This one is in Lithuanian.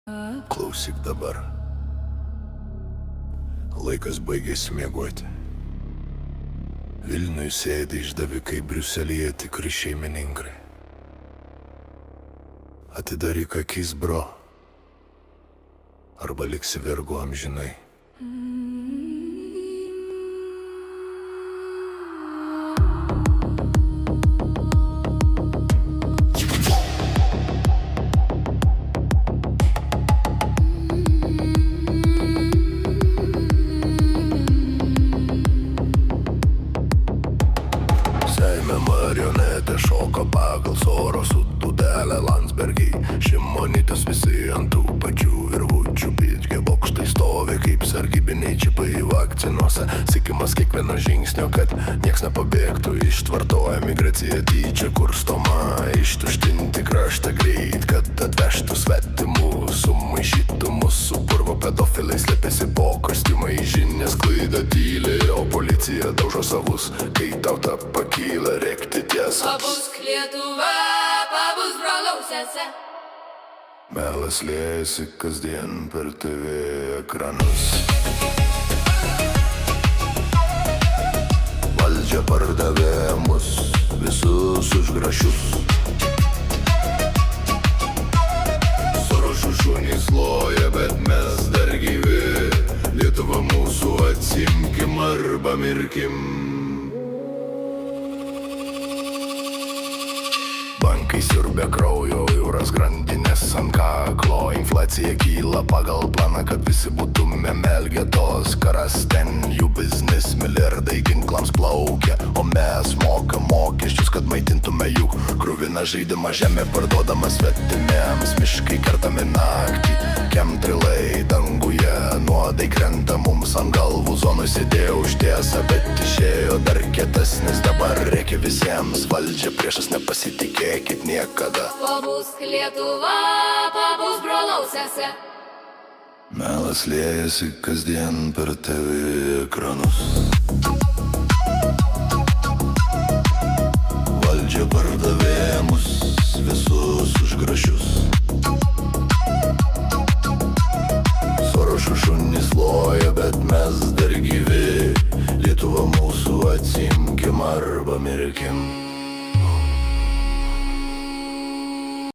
Klausyk dabar. Laikas baigėsi miegoti. Vilniui sėdi išdavikai, Briuselyje tikri šeimininkai. Atidaryk akis, bro, arba liksi vergu amžinai. Seime marionetė šoka pagal Soros dūdelę Landsbergiai. Šimonytės visi ant tų pačių virvučių, pitke bokštai stovi kaip sargybiniai čipai vakcinuose. Sikimas kiekvieno žingsnio, kad nieks nepabėgtų. Ištvartoja migracija tyčia kurstoma, ištuštinti kraštą greit, kad atvežtų svetimų, sumaišytų mus su purvo pedofilai. Slėpėsi po kostiumai, žinias klaida tyli, o policija daužo savus, kai tauta pakyla rėkti tiesą. Pabusk Lietuva, pabusk broliau sese. Melas liejasi kasdien per TV ekranus. Valdžia pardavė mus visus už grašius. Sorošų šunys loja, bet mes dar gyvi. Lietuva mūsų, atsimkim arba mirkim. Bankai siurbia kraujo, euras grandinės ant kaklo. Inflacija kyla pagal planą, kad visi būtume melgetos. Karas ten jų biznis, milijardai ginklams plaukia, o mes mokam mokesčius, kad maitintume jų kruviną žaidimą. Žemė parduodama svetimėms, miškai kertami naktį, chemtrailai danguje, nuodai krenta mums ant galvų. Zonoj sėdėjo už tiesą, bet išėjo dar kietesnis. Dabar reikia visiems, valdžia priešas, nepasitikėkit niekada. Pabusk Lietuva, pabusk broliau sese. Melas liejasi kasdien per TV ekranus. Valdžia pardavė mus visus už grašius. Sorošų šunys loja, bet mes dar gyvi. Lietuva mūsų, atsimkim arba mirkim.